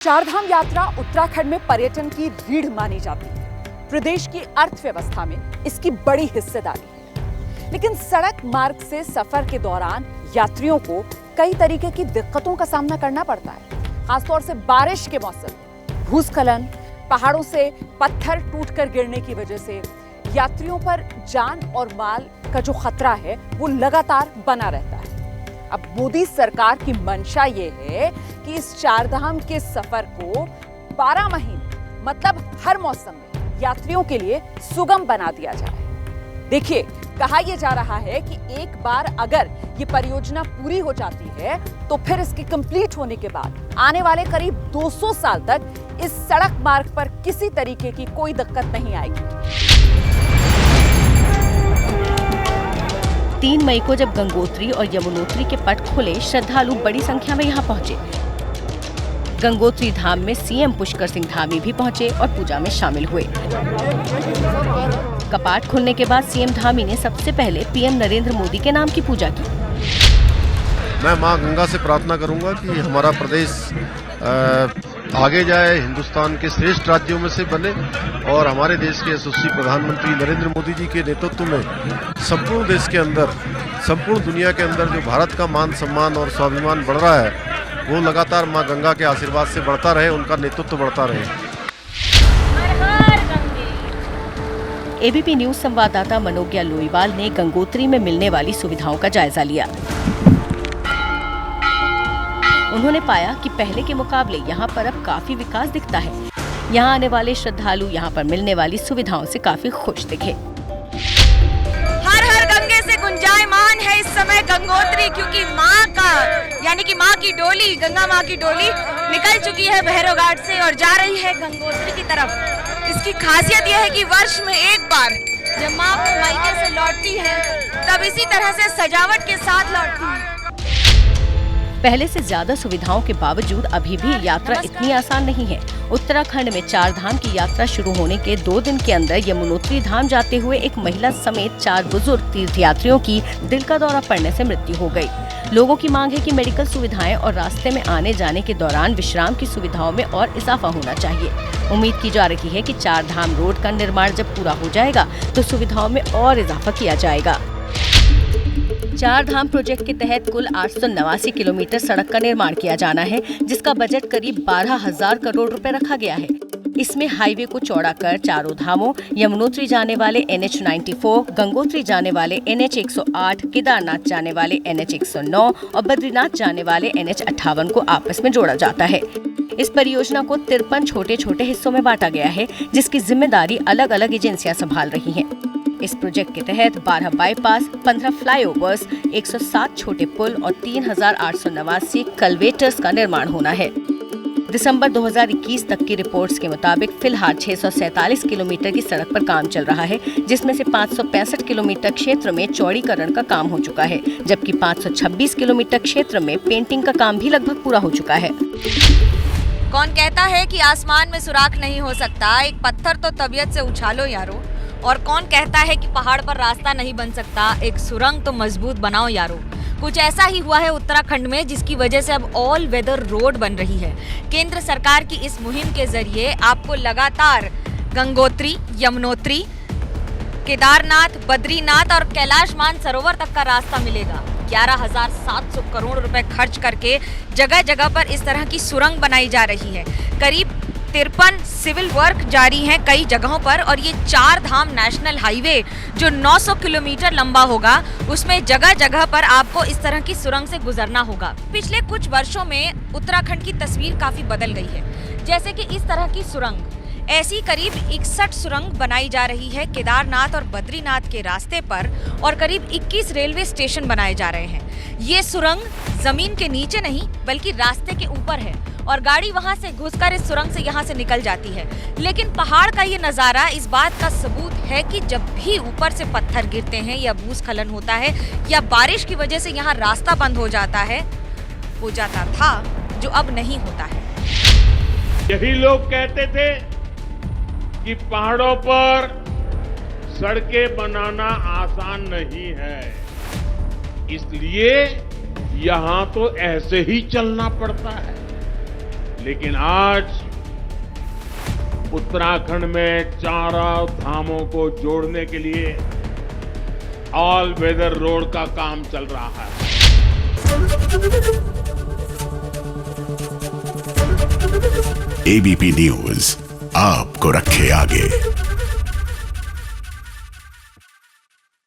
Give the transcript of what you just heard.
चारधाम यात्रा उत्तराखंड में पर्यटन की रीढ़ मानी जाती है। प्रदेश की अर्थव्यवस्था में इसकी बड़ी हिस्सेदारी है। लेकिन सड़क मार्ग से सफर के दौरान यात्रियों को कई तरीके की दिक्कतों का सामना करना पड़ता है। खासतौर से बारिश के मौसम, भूस्खलन, पहाड़ों से पत्थर टूटकर गिरने की वजह से यात्रियों पर जान और माल का जो खतरा है वो लगातार बना रहता है। अब मोदी सरकार की मंशा ये है कि इस चारधाम के सफर को 12 महीने मतलब हर मौसम में यात्रियों के लिए सुगम बना दिया जाए। देखिए, कहा यह जा रहा है कि एक बार अगर ये परियोजना पूरी हो जाती है तो फिर इसके कंप्लीट होने के बाद आने वाले करीब 200 साल तक इस सड़क मार्ग पर किसी तरीके की कोई दिक्कत नहीं आएगी। 3 मई को जब गंगोत्री और यमुनोत्री के पट खुले, श्रद्धालु बड़ी संख्या में यहाँ पहुँचे। गंगोत्री धाम में सीएम पुष्कर सिंह धामी भी पहुँचे और पूजा में शामिल हुए। कपाट खुलने के बाद सीएम धामी ने सबसे पहले पीएम नरेंद्र मोदी के नाम की पूजा की। मैं मां गंगा से प्रार्थना करूंगा कि हमारा प्रदेश आगे जाए, हिंदुस्तान के श्रेष्ठ राज्यों में से बने और हमारे देश के यशस्वी प्रधानमंत्री नरेंद्र मोदी जी के नेतृत्व में संपूर्ण देश के अंदर, संपूर्ण दुनिया के अंदर जो भारत का मान सम्मान और स्वाभिमान बढ़ रहा है वो लगातार मां गंगा के आशीर्वाद से बढ़ता रहे, उनका नेतृत्व बढ़ता रहे। एबीपी न्यूज संवाददाता मनोज्ञा लोईवाल ने गंगोत्री में मिलने वाली सुविधाओं का जायजा लिया। उन्होंने पाया कि पहले के मुकाबले यहाँ पर अब काफी विकास दिखता है। यहाँ आने वाले श्रद्धालु यहाँ पर मिलने वाली सुविधाओं से काफी खुश दिखे। हर हर गंगे से गुंजायमान है इस समय गंगोत्री, क्योंकि माँ का यानी कि माँ की डोली, गंगा माँ की डोली निकल चुकी है भैरव घाट से और जा रही है गंगोत्री की तरफ। इसकी खासियत यह है कि वर्ष में एक बार जब माँ अपने मायके से लौटती है तब इसी तरह से सजावट के साथ लौटती है। पहले से ज्यादा सुविधाओं के बावजूद अभी भी यात्रा इतनी आसान नहीं है। उत्तराखंड में चारधाम की यात्रा शुरू होने के 2 दिन के अंदर यमुनोत्री धाम जाते हुए एक महिला समेत 4 बुजुर्ग तीर्थयात्रियों की दिल का दौरा पड़ने से मृत्यु हो गई। लोगों की मांग है कि मेडिकल सुविधाएं और रास्ते में आने जाने के दौरान विश्राम की सुविधाओं में और इजाफा होना चाहिए। उम्मीद की जा रही है कि चारधाम रोड का निर्माण जब पूरा हो जाएगा तो सुविधाओं में और इजाफा किया जाएगा। चारधाम प्रोजेक्ट के तहत कुल 889 किलोमीटर सड़क का निर्माण किया जाना है, जिसका बजट करीब 12,000 करोड़ रुपए रखा गया है। इसमें हाईवे को चौड़ा कर चारों धामों, यमुनोत्री जाने वाले NH 94, गंगोत्री जाने वाले NH 108, केदारनाथ जाने वाले NH 109 और बद्रीनाथ जाने वाले NH 58 को आपस में जोड़ा जाता है। इस परियोजना को 53 छोटे छोटे हिस्सों में बांटा गया है, जिसकी जिम्मेदारी अलग अलग एजेंसियां संभाल रही हैं। इस प्रोजेक्ट के तहत 12 बाईपास, 15 फ्लाईओवर्स, 107 छोटे पुल और 3,889 कल्वेटर्स का निर्माण होना है। दिसंबर 2021 तक की रिपोर्ट्स के मुताबिक फिलहाल 647 किलोमीटर की सड़क पर काम चल रहा है, जिसमें से 565 किलोमीटर क्षेत्र में चौड़ीकरण का काम हो चुका है, जबकि 526 किलोमीटर क्षेत्र में पेंटिंग का काम भी लगभग पूरा हो चुका है। कौन कहता है कि आसमान में सुराख नहीं हो सकता, एक पत्थर तो तबीयत से उछालो यारो। और कौन कहता है कि पहाड़ पर रास्ता नहीं बन सकता, एक सुरंग तो मजबूत बनाओ यारो। कुछ ऐसा ही हुआ है उत्तराखंड में, जिसकी वजह से अब ऑल वेदर रोड बन रही है। केंद्र सरकार की इस मुहिम के जरिए आपको लगातार गंगोत्री, यमुनोत्री, केदारनाथ, बद्रीनाथ और कैलाश मानसरोवर तक का रास्ता मिलेगा। 11,700 करोड़ रुपए खर्च करके जगह जगह पर इस तरह की सुरंग बनाई जा रही है। करीब 53 सिविल वर्क जारी हैं कई जगहों पर और ये 4 धाम नेशनल हाईवे जो 900 किलोमीटर लंबा होगा, उसमें जगह जगह पर आपको इस तरह की सुरंग से गुजरना होगा। पिछले कुछ वर्षों में उत्तराखंड की तस्वीर काफी बदल गई है। जैसे कि इस तरह की सुरंग, ऐसी करीब 61 सुरंग बनाई जा रही है केदारनाथ और बद्रीनाथ के रास्ते पर और करीब 21 रेलवे स्टेशन बनाए जा रहे हैं। ये सुरंग जमीन के नीचे नहीं बल्कि रास्ते के ऊपर है और गाड़ी वहां से घुसकर इस सुरंग से यहाँ से निकल जाती है। लेकिन पहाड़ का ये नजारा इस बात का सबूत है कि जब भी ऊपर से पत्थर गिरते हैं या भूस्खलन होता है या बारिश की वजह से यहाँ रास्ता बंद हो जाता था जो अब नहीं होता है। यही लोग कहते थे कि पहाड़ों पर सड़कें बनाना आसान नहीं है, इसलिए यहाँ तो ऐसे ही चलना पड़ता है। लेकिन आज उत्तराखंड में चारों धामों को जोड़ने के लिए ऑल वेदर रोड का काम चल रहा है। एबीपी न्यूज आपको रखे आगे।